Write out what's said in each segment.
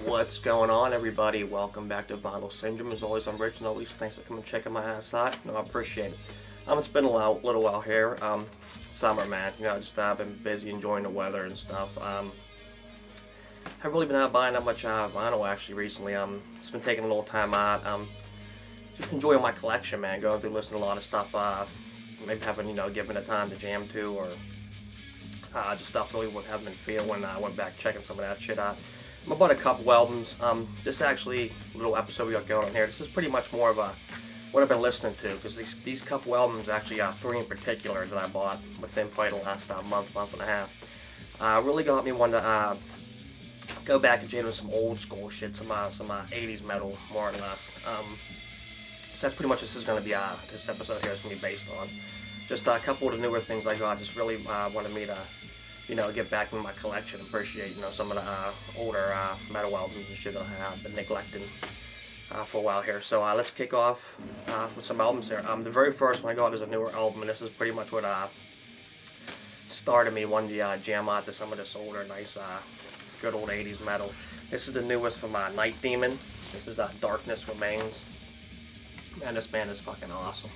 What's going on, everybody? Welcome back to Vinyl Syndrome. As always, I'm Rich, and always thanks for coming and checking my ass out. No, I appreciate it. It's been a little while here. Summer, man. You know, just I've been busy enjoying the weather and stuff. Haven't really been out buying that much vinyl actually recently. Just been taking a little time out. Just enjoying my collection, man. Going through, listening to a lot of stuff. Maybe haven't, you know, given it time to jam to, or just stuff really what haven't been feeling when I went back checking some of that shit out. I bought a couple albums. This actually little episode we got going on here. This is pretty much more of a what I've been listening to, because these couple albums, actually three in particular that I bought within probably the last month and a half, really got me one to go back and jam with some old school shit, some 80s metal more or less. So that's pretty much what this is going to be. This episode here is going to be based on just a couple of the newer things I got. Just really wanted me to, you know, get back into my collection, appreciate, you know, some of the older metal albums and shit that I have been neglecting for a while here. So let's kick off with some albums here. The very first one I got is a newer album, and this is pretty much what started me wanting to jam out to some of this older, nice, good old 80s metal. This is the newest from Night Demon. This is Darkness Remains. Man, this band is fucking awesome.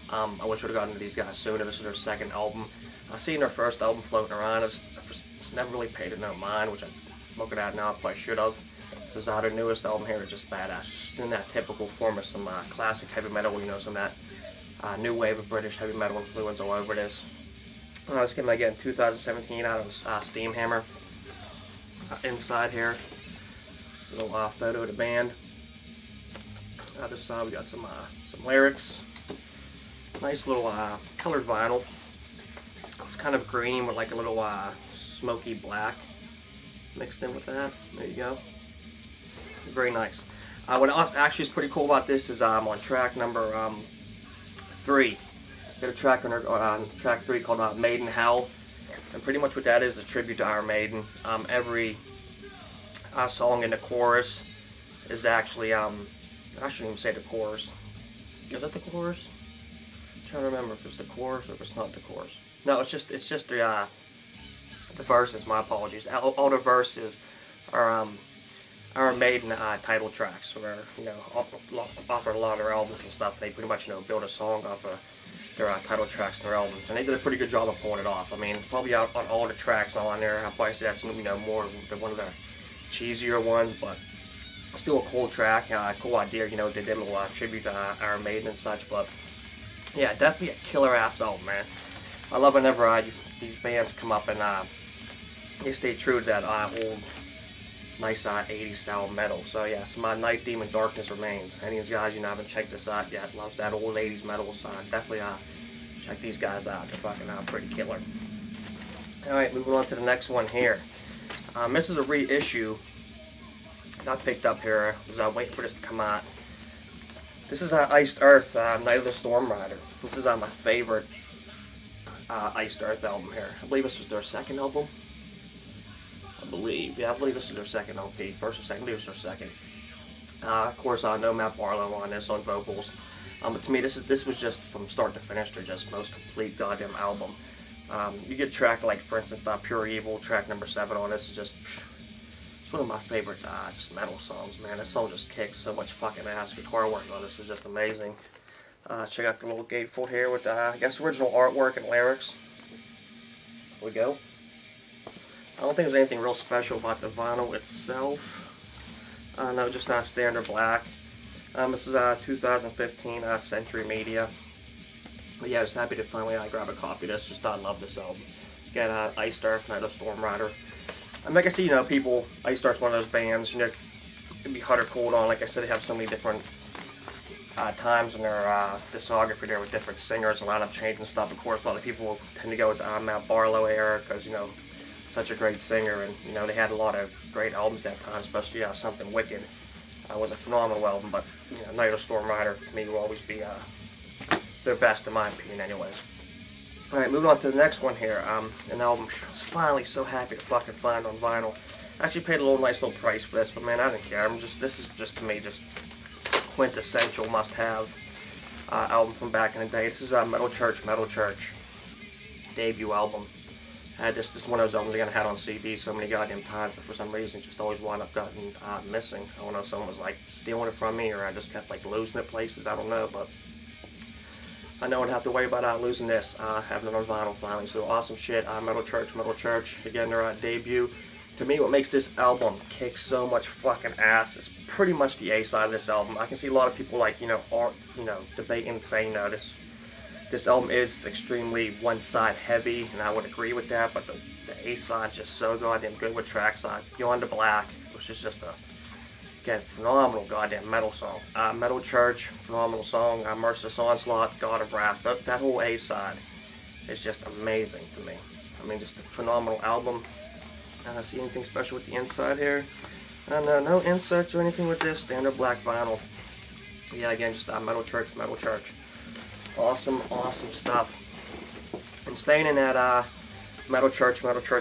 I wish I would have gotten to these guys sooner. This is their second album. I seen their first album floating around. It's never really paid it no mind, which I'm looking at now. I probably should have. Because their newest album here is just badass. Just in that typical form of some classic heavy metal, you know, some of that new wave of British heavy metal influence all over this. This came out again in 2017 out on Steam Hammer. Inside here, a little photo of the band. This side we got some lyrics. Nice little colored vinyl. It's kind of green with like a little smoky black mixed in with that. There you go. Very nice. What else actually is pretty cool about this is I'm on track number 3. Got a track on track 3 called Made in Hell, and pretty much what that is a tribute to Iron Maiden. Every song in the chorus is actually I shouldn't even say the chorus. Is that the chorus? I'm trying to remember if it's the chorus or if it's not the chorus. No, it's just the verses. My apologies. All the verses are Iron Maiden title tracks. Where, you know, offer a lot of their albums and stuff. They pretty much, you know, build a song off of their title tracks in their albums, and they did a pretty good job of pulling it off. I mean, probably out on all the tracks all on there. I'll probably say that's, you know, more than one of the cheesier ones, but still a cool track, cool idea. You know, they did a little tribute to Iron Maiden and such, but yeah, definitely a killer ass album, man. I love whenever these bands come up and they stay true to that old, nice 80s style metal. So yeah, some Night Demon, Darkness Remains. Any of these guys, you know, haven't checked this out yet, love that old 80s metal, so definitely check these guys out. They're fucking pretty killer. Alright, moving on to the next one here. This is a reissue I picked up here. I was waiting for this to come out. This is Iced Earth, Night of the Storm Rider. This is my favorite Iced Earth album here. I believe this was their second album. I believe this is their second LP. First or second, I believe it was their second. Of course, no Matt Barlow on this on vocals. But to me, this was just from start to finish, their just most complete goddamn album. You get track like, for instance, Pure Evil, track number 7 on this is just. It's one of my favorite just metal songs, man. This song just kicks so much fucking ass. Guitar work on this is just amazing. Check out the little gatefold here with I guess original artwork and lyrics. Here we go. I don't think there's anything real special about the vinyl itself. No, just standard black. This is 2015 Century Media. But yeah, I was happy to finally grab a copy of this. Just I love this album. Again, Iced Earth, Night of the Storm Rider. Like I see, you know, people, Iced Earth's one of those bands, you know, it can be hot or cold on. Like I said, they have so many different times in their discography there with different singers, a lineup change and stuff. Of course, a lot of people tend to go with the Matt Barlow era because, you know, such a great singer, and, you know, they had a lot of great albums that time, especially Something Wicked was a phenomenal album. But, you know, Night of the Storm Rider, to me, will always be their best, in my opinion, anyways. Alright, moving on to the next one here. An album I was finally so happy to fucking find on vinyl. I actually paid a nice little price for this, but man, I didn't care. This is just, to me, just quintessential must-have album from back in the day. This is Metal Church debut album. I had this is one of those albums again I had on CD so many goddamn times, but for some reason just always wound up getting missing. I don't know if someone was like stealing it from me or I just kept like losing it places. I don't know, but I know I don't have to worry about losing this. Having it on vinyl finally. So awesome shit. Metal Church. Again, their debut. To me, what makes this album kick so much fucking ass is pretty much the A side of this album. I can see a lot of people like debating, saying this album is extremely one side heavy, and I would agree with that. But the A side's just so goddamn good with tracks like Beyond the Black, which is just a phenomenal goddamn metal song. Metal Church, phenomenal song. Merciless Onslaught, God of Wrath. That whole A side is just amazing to me. I mean, just a phenomenal album. See anything special with the inside here? No inserts or anything with this. Standard black vinyl. Yeah, again, just Metal Church. Awesome stuff. And staying in that Metal Church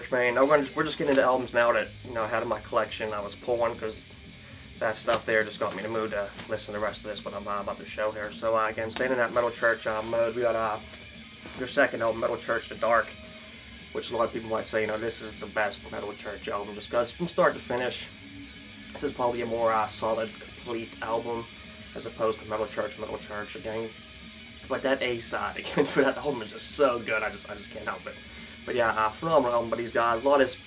vein. Now we're just getting into albums now that I had in my collection. I was pulling because that stuff there just got me in the mood to listen to the rest of this, what I'm about to show here. So again, staying in that Metal Church mode, we got their second album, Metal Church, The Dark, which a lot of people might say, this is the best Metal Church album, just because from start to finish, this is probably a more solid, complete album, as opposed to Metal Church again. But that A side again for that album is just so good, I just can't help it. But yeah, phenomenal album by these guys. A lot of this,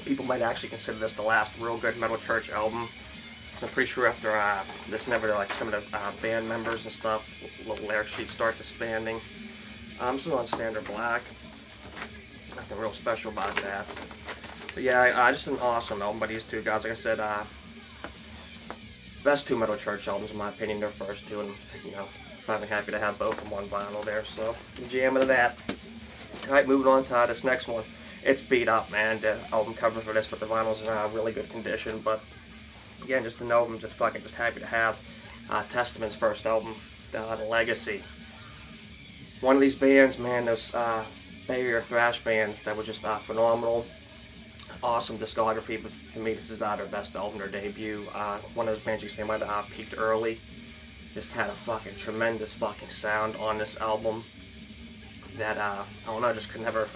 people might actually consider this the last real good Metal Church album. I'm pretty sure after this, never like some of the band members and stuff, little lyric sheets start disbanding. This is on standard black. Nothing real special about that. But yeah, just an awesome album by these two guys. Like I said, best two Metal Church albums in my opinion. Their first two, and I'm happy to have both of them on vinyl there. So jam into that. All right, moving on to this next one. It's beat up, man. The album cover for this, but the vinyl's in really good condition. But again, just an album, just happy to have. Testament's first album, The Legacy. One of these bands, man, those Bay Area thrash bands that was just phenomenal. Awesome discography, but to me, this is their best album, their debut. One of those bands you say might have peaked early. Just had a fucking tremendous fucking sound on this album that I don't know, just could never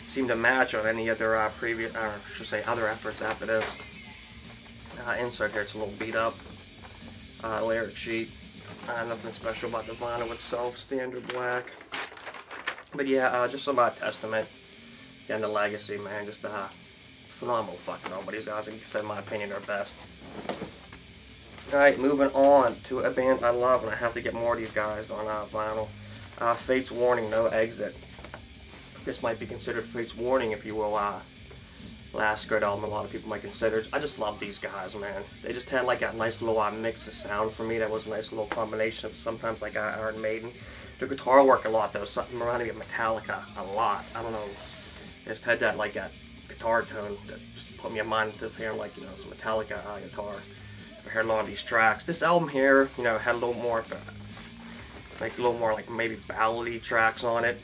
seem to match on any other previous, or I should say, other efforts after this. Insert here, it's a little beat up. Lyric sheet, nothing special about the vinyl itself, standard black. But yeah, just some Testament and The Legacy, man, just phenomenal fucking album. These guys, like I said, in my opinion, are best. Alright, moving on to a band I love, and I have to get more of these guys on vinyl. Fate's Warning, No Exit. This might be considered Fate's Warning, if you will, last good album a lot of people might consider. I just love these guys, man. They just had like a nice little mix of sound for me. That was a nice little combination of sometimes like Iron Maiden. Their guitar work a lot though, something reminded me of Metallica a lot. I don't know, they just had that like that guitar tone that just put me in mind of hearing like some Metallica guitar. I heard a lot of these tracks. This album here, had a little more like maybe ballady tracks on it.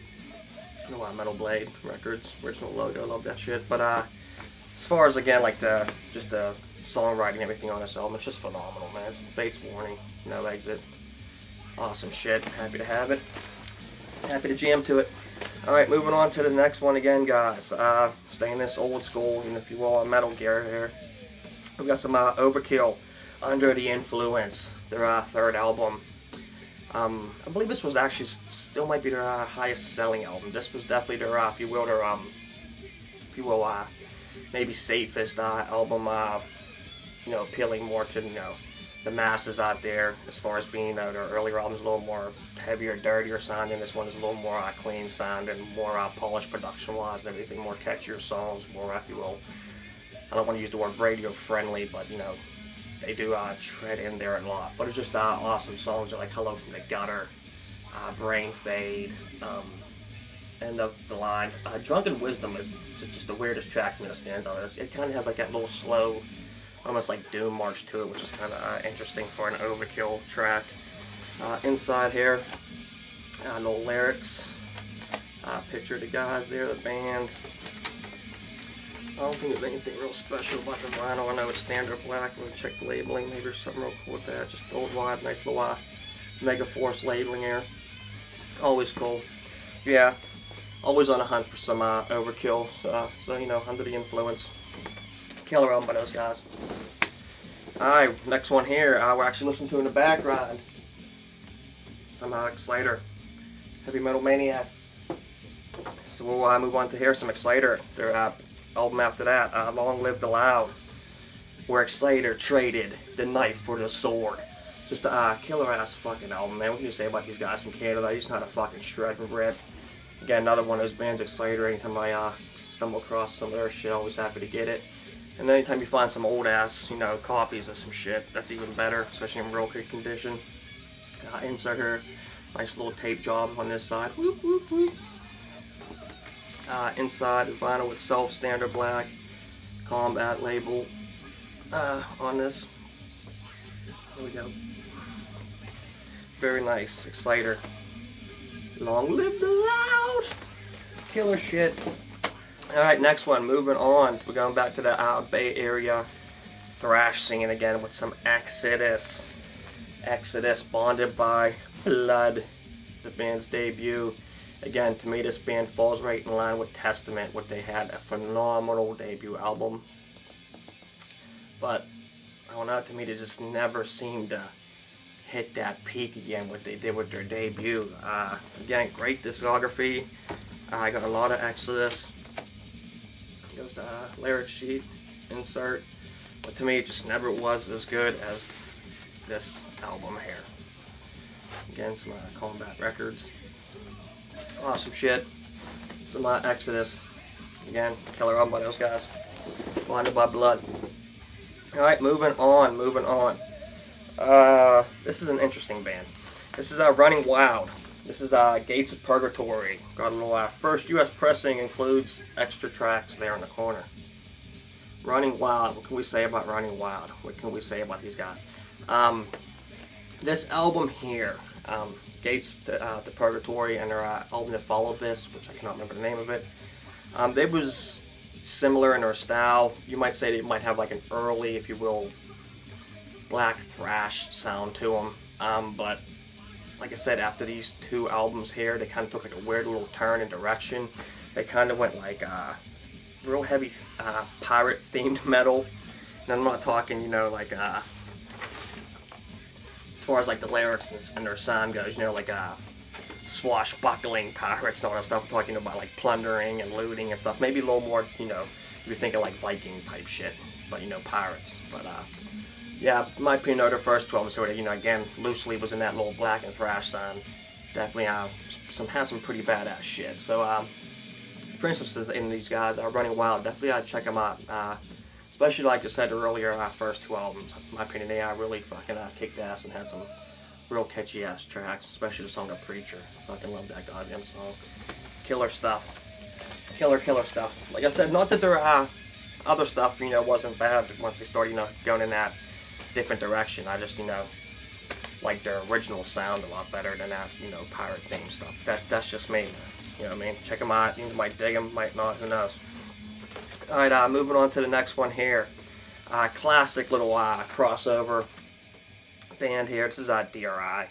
Metal Blade Records, original logo, I love that shit. But as far as again like the songwriting, everything on this album, it's just phenomenal, man. It's Fate's Warning, No Exit, awesome shit. Happy to have it. Happy to jam to it. All right, moving on to the next one again, guys. Staying this old school, if you will, metal gear here. We got some Overkill, Under the Influence, their third album. I believe this was actually still might be their highest selling album. This was definitely their, if you will, maybe safest album. Appealing more to the masses out there as far as being their earlier albums a little more heavier, dirtier sounding. This one is a little more clean sounding, more polished production-wise, and everything, more catchier songs, more, if you will. I don't want to use the word radio friendly, but they do tread in there a lot. But it's just awesome songs. They're like Hello from the Gutter, Brain Fade, and the line Drunken Wisdom is just the weirdest track to me that stands out. It kind of has like that little slow, almost like doom march to it, which is kind of interesting for an Overkill track. Inside here, no lyrics. Picture the guys there, the band. I don't think there's anything real special about the vinyl. I know it's standard black. I'm gonna check the labeling. Maybe there's something real cool with that. Just old wide, nice little Mega Force labeling here. Always cool. Yeah, Always on a hunt for some Overkill, so you know, under the influence. Killer album by those guys. Alright, next one here, we're actually listening to in the background. Some Exciter, Heavy Metal Maniac. So we'll move on to here, some Exciter. Their album after that, Long Live the Loud, where Exciter traded the knife for the sword. Just a killer ass fucking album, man. What can you say about these guys from Canada? They just know how to fucking shred and rip. Again, another one of those bands, Exciter. Anytime I stumble across some of their shit, always happy to get it. And anytime you find some old ass, you know, copies of some shit, that's even better, especially in real good condition. Insert here, nice little tape job on this side. Whoop, whoop, whoop. Inside the vinyl itself, standard black combat label on this. There we go. Very nice, Exciter. Long live the loud! Killer shit. Alright, next one, moving on. We're going back to the Bay Area thrash scene again with some Exodus. Exodus, Bonded by Blood, the band's debut. Again, to me, this band falls right in line with Testament, what they had a phenomenal debut album. But, I don't know, to me, they just never seemed to hit that peak again, what they did with their debut. Again, great discography. I got a lot of Exodus. Goes the lyric sheet, insert. But to me, it just never was as good as this album here. Again, some Combat Records. Awesome shit. Some Exodus. Again, killer album by those guys. Blinded by Blood. Alright, moving on, moving on. This is an interesting band. This is Running Wild. This is Gates of Purgatory. Got a little first US pressing, includes extra tracks there in the corner. Running Wild. What can we say about Running Wild? What can we say about these guys? This album here, Gates to Purgatory, and their album that followed this, which I cannot remember the name of it. It was similar in their style. You might say they might have like an early, if you will, black thrash sound to them. But like I said, after these two albums here, they kind of took like a weird little turn in direction. They kind of went like real heavy pirate themed metal. And I'm not talking, you know, like as far as like the lyrics and their sound goes, you know, like swashbuckling pirates and all that stuff. I'm talking about like plundering and looting and stuff. Maybe a little more, you know, if you're thinking like Viking type shit, but you know, pirates. But yeah, in my opinion, their first 12 sort of, you know, again, loosely was in that little black and thrash sound. Definitely has some pretty badass shit. So, for instance, in these guys, Running Wild, definitely I'd check them out. Especially like I said earlier, our first two albums, in my opinion, they really fucking kicked ass and had some real catchy ass tracks, especially the song "A Preacher." I fucking love that goddamn song. Killer stuff. Killer stuff. Like I said, not that their other stuff, you know, wasn't bad once they started, you know, going in that different direction. I just, you know, like their original sound a lot better than that, you know, pirate theme stuff. That's just me. You know what I mean? Check them out. You might dig them, might not. Who knows? All right, moving on to the next one here. Classic little crossover band here. This is D.R.I.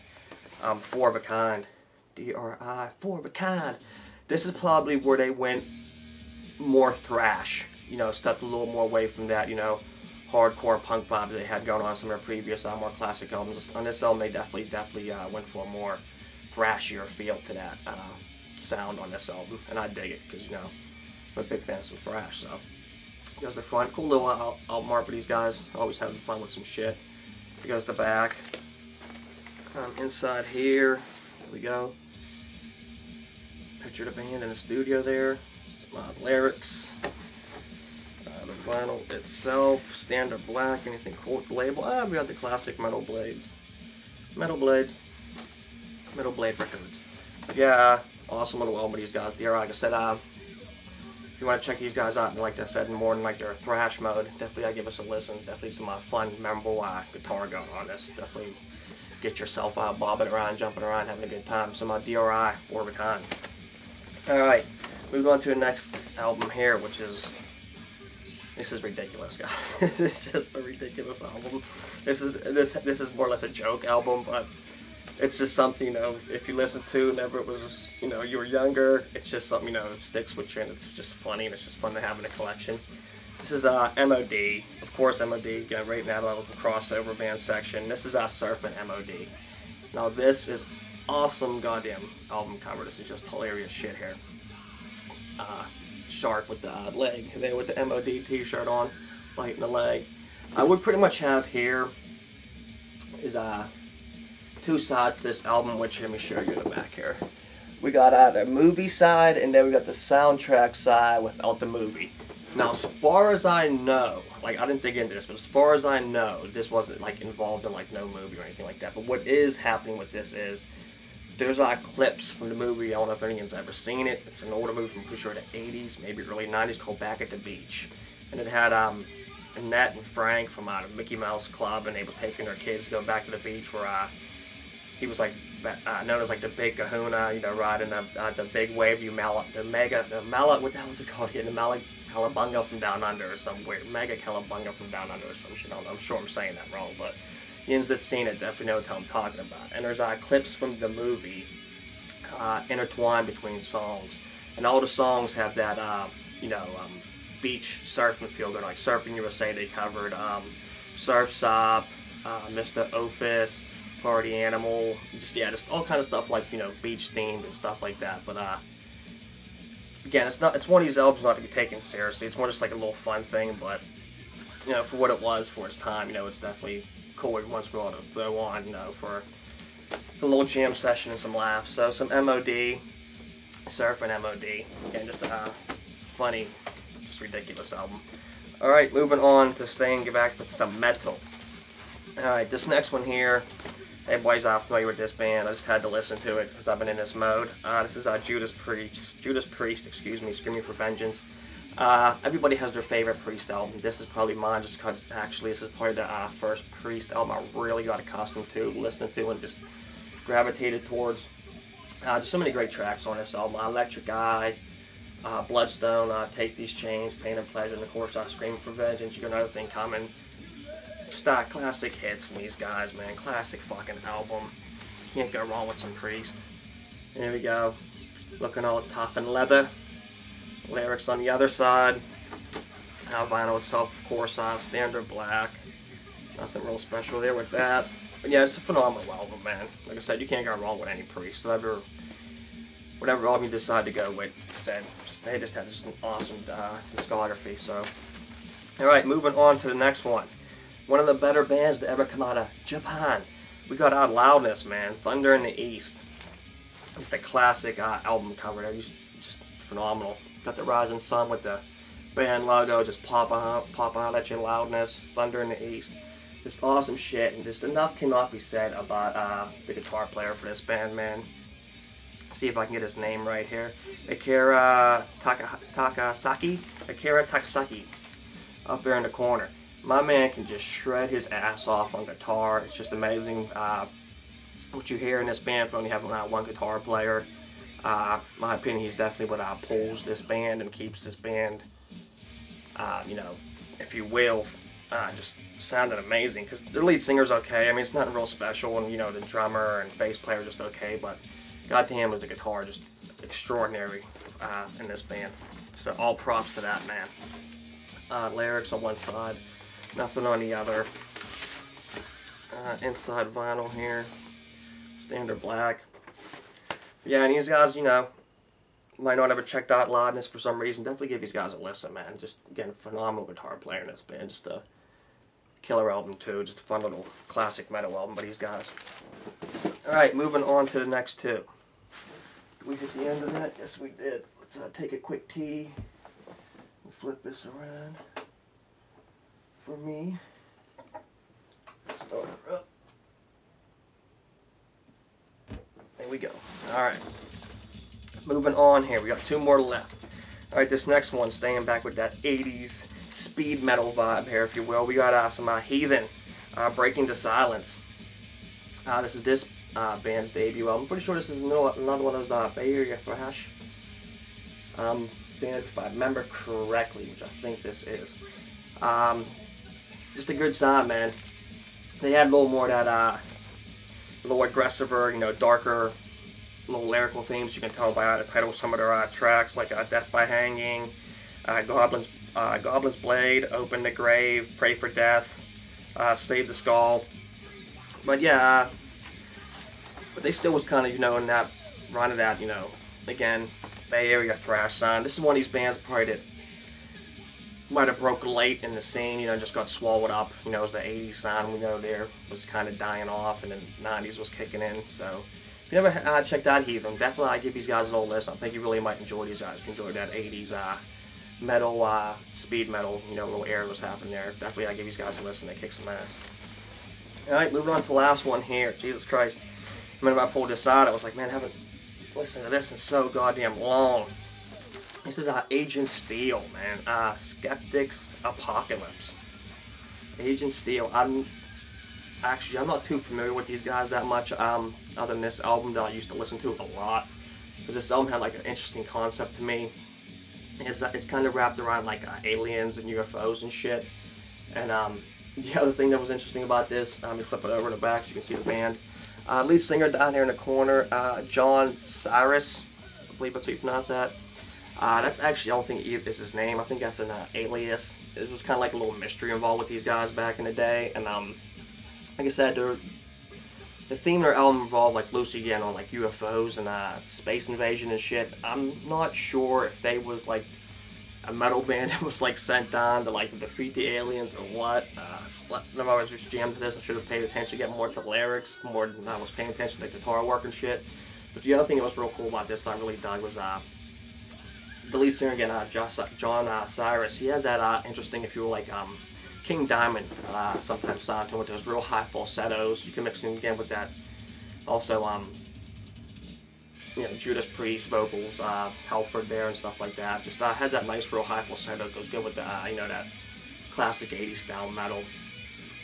Four of a Kind. D.R.I. Four of a Kind. This is probably where they went more thrash. You know, stepped a little more away from that, you know, hardcore punk vibe that they had going on some of their previous more classic albums. On this album, they definitely went for a more thrashier feel to that sound on this album, and I dig it because, you know, I'm a big fan of some thrash. So goes the front, cool little album art for these guys. Always having fun with some shit. Here goes the back. Inside here, there we go. Picture the band in the studio there. Some lyrics. The vinyl itself, standard black. Anything cool with the label? We got the classic Metal Blades. Metal Blade Records. But yeah, awesome little album with these guys. D.R.I. Like I said, if you want to check these guys out, and like I said, more in like their thrash mode, definitely give us a listen. Definitely some fun, memorable guitar going on this. Definitely get yourself bobbing around, jumping around, having a good time. Some D.R.I. Four of a Kind. All right, move on to the next album here, which is. This is ridiculous, guys. This is just a ridiculous album. This is more or less a joke album, but it's just something, you know, if you listen to whenever it was, you know, you were younger, it's just something, you know, it sticks with you, and it's just funny, and it's just fun to have in a collection. This is M.O.D. Of course, M.O.D. right in that little crossover band section. This is Surfing M.O.D. Now, this is awesome goddamn album cover. This is just hilarious shit here. Shark with the leg there with the M.O.D. t-shirt on, biting the leg. I would pretty much have here is two sides to this album, which let me show you in the back here. We got the movie side, and then we got the soundtrack side without the movie. Now, as far as I know, like, I didn't dig into this, but as far as I know, this wasn't like involved in like no movie or anything like that. But what is happening with this is there's clips from the movie. I don't know if anyone's ever seen it. It's an older movie from pretty sure the 80s, maybe early 90s, called Back at the Beach, and it had Annette and Frank from the Mickey Mouse Club, and they were taking their kids to go back to the beach where he was like known as like the big kahuna, you know, riding the big wave, the mala, what the hell was it called here? The mala Calabunga from Down Under or some weird mega Calabunga from Down Under or some shit. I don't know. I'm sure I'm saying that wrong, but the ones that's seen it definitely know what I'm talking about. And there's clips from the movie intertwined between songs, and all the songs have that you know, beach surfing feel good, like Surfing USA. They covered Surf Sop, Mr. Ophis, Party Animal, just all kind of stuff like, you know, beach themed and stuff like that. But again, it's one of these albums not to be taken seriously. It's more just like a little fun thing, but you know, for what it was for its time, you know, it's definitely cool every once in a while to throw on, you know, for a little jam session and some laughs. So some M.O.D, Surfing M.O.D, again, just a funny, just ridiculous album. All right, moving on to get back to some metal. All right, this next one here, everybody's familiar with this band. I just had to listen to it because I've been in this mode. This is Judas Priest, excuse me, Screaming for Vengeance. Everybody has their favorite Priest album. This is probably mine just because actually this is probably the first Priest album I really got accustomed to listening to and just gravitated towards. Just so many great tracks on this album. Electric Eye, Bloodstone, Take These Chains, Pain and Pleasure, and of course Screaming for Vengeance. You got another thing coming. Just classic hits from these guys, man. Classic fucking album. Can't go wrong with some Priest. There we go. Looking all tough and leather. Lyrics on the other side. Vinyl itself, of course, standard black. Nothing real special there with that. But yeah, it's a phenomenal album, man. Like I said, you can't go wrong with any Priest. Whatever album you decide to go with, they just have just an awesome discography. So, all right, moving on to the next one. One of the better bands to ever come out of Japan. We got Loudness, man. Thunder in the East. Just a classic album cover. Just phenomenal. Got the rising sun with the band logo just popping out at you. Loudness, Thunder in the East. Just awesome shit, and just enough cannot be said about the guitar player for this band, man. See if I can get his name right here. Akira Takasaki. Up there in the corner. My man can just shred his ass off on guitar. It's just amazing what you hear in this band for only having one guitar player. My opinion, he's definitely what pulls this band and keeps this band, you know, if you will, just sounded amazing. Because their lead singer's okay. I mean, it's nothing real special, and you know, the drummer and bass player are just okay. But goddamn, was the guitar just extraordinary in this band. So all props to that man. Lyrics on one side. Nothing on the other. Inside vinyl here. Standard black. Yeah, and these guys, you know, might not ever checked out Loudness for some reason. Definitely give these guys a listen, man. Just, again, phenomenal guitar player in this band. Just a killer album, too. Just a fun little classic metal album by these guys. Alright, moving on to the next two. Did we hit the end of that? Yes, we did. Let's take a quick tea and flip this around. For me, start her up. There we go. Alright. Moving on here. We got two more left. Alright, this next one, staying back with that 80s speed metal vibe here, if you will. We got some Heathen, Breaking to Silence. This is this band's debut album. I'm pretty sure this is another one of those Bay Area thrash bands, if I remember correctly, which I think this is. Just a good sound, man. They had a little more of that a little aggressiver, you know, darker, little lyrical themes. You can tell by the title of some of their tracks, like Death by Hanging, Goblin's Blade, Open the Grave, Pray for Death, Save the Skull. But yeah, but they still was kind of, you know, in that, running that, you know, again, Bay Area thrash sound. This is one of these bands probably that might have broke late in the scene, you know, just got swallowed up. You know, it was the 80s sound, we know there was kind of dying off, and the 90s was kicking in. So if you never checked out Heathen, definitely I give these guys an old listen. I think you really might enjoy these guys. If you enjoy that 80s metal, speed metal, you know, little air was happening there. Definitely I give these guys a listen. They kick some ass. Alright, moving on to the last one here. Jesus Christ. Whenever I pulled this out, I was like, man, I haven't listened to this in so goddamn long. This is Agent Steel, man. Skeptic's Apocalypse. Agent Steel. I'm not too familiar with these guys that much, other than this album that I used to listen to a lot. Because this album had like an interesting concept to me. It's kind of wrapped around like aliens and UFOs and shit. And the other thing that was interesting about this, let me flip it over to the back so you can see the band. Lead singer down here in the corner, John Cyrus, I believe that's how you pronounce that. That's actually, I don't think is his name. I think that's an alias. This was kind of like a little mystery involved with these guys back in the day. And like I said, the theme of their album involved like loosely again on like UFOs and space invasion and shit. I'm not sure if they was like a metal band that was like sent down to like defeat the aliens or what. Whenever I was just jammed to this, I should have paid attention, get more to the lyrics, more than I was paying attention to the guitar work and shit. But the other thing that was real cool about this that I really dug was the lead singer again, John Cyrus. He has that interesting, if you will, like King Diamond sometimes sound to him with those real high falsettos. You can mix in again with that. Also, you know, Judas Priest vocals, Halford there and stuff like that. Just has that nice real high falsetto. Goes good with the you know, that classic 80s style metal.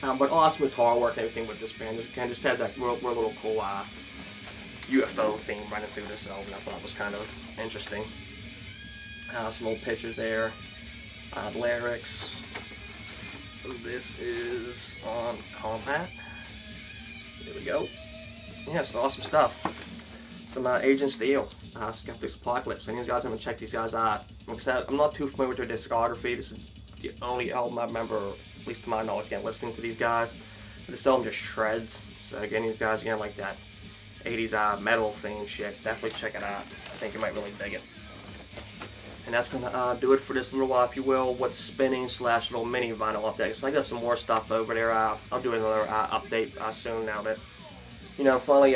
But awesome guitar work and everything with this band. Again, just has that real little cool UFO theme running through this album. I thought it was kind of interesting. Some old pictures there. Lyrics. This is on Combat. Here we go. Yeah, it's awesome stuff. Some Agent Steel, Skeptic's Apocalypse. Any of you guys haven't checked these guys out, like I said, I'm not too familiar with their discography. This is the only album I remember, at least to my knowledge, again, listening to these guys. This album just shreds. So again, these guys, again, like that 80s metal theme shit. Definitely check it out. I think you might really dig it. And that's going to do it for this little, if you will, what's spinning / little mini vinyl update. So I got some more stuff over there. I'll do another update soon now that, you know, finally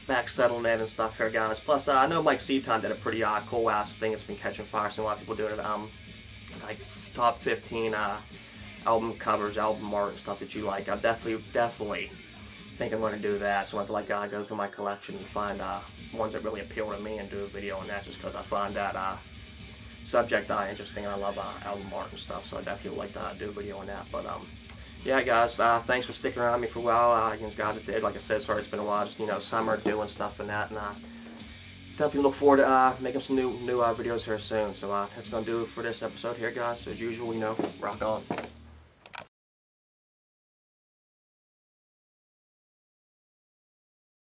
back settling in and stuff here, guys. Plus, I know Mike Seaton did a pretty cool ass thing. It's been catching fire. So a lot of people doing it. Like top 15 album covers, album art, and stuff that you like. I definitely think I'm going to do that. So I have to like go through my collection and find ones that really appeal to me and do a video on that, just because I find that subject interesting. I love album art and stuff, so I definitely would like to do a video on that. But yeah, guys, thanks for sticking around me for a while. Against guys that did, like I said, sorry it's been a while, just, you know, summer doing stuff and that, and definitely look forward to making some new videos here soon. So that's gonna do it for this episode here, guys. So as usual, you know, rock on.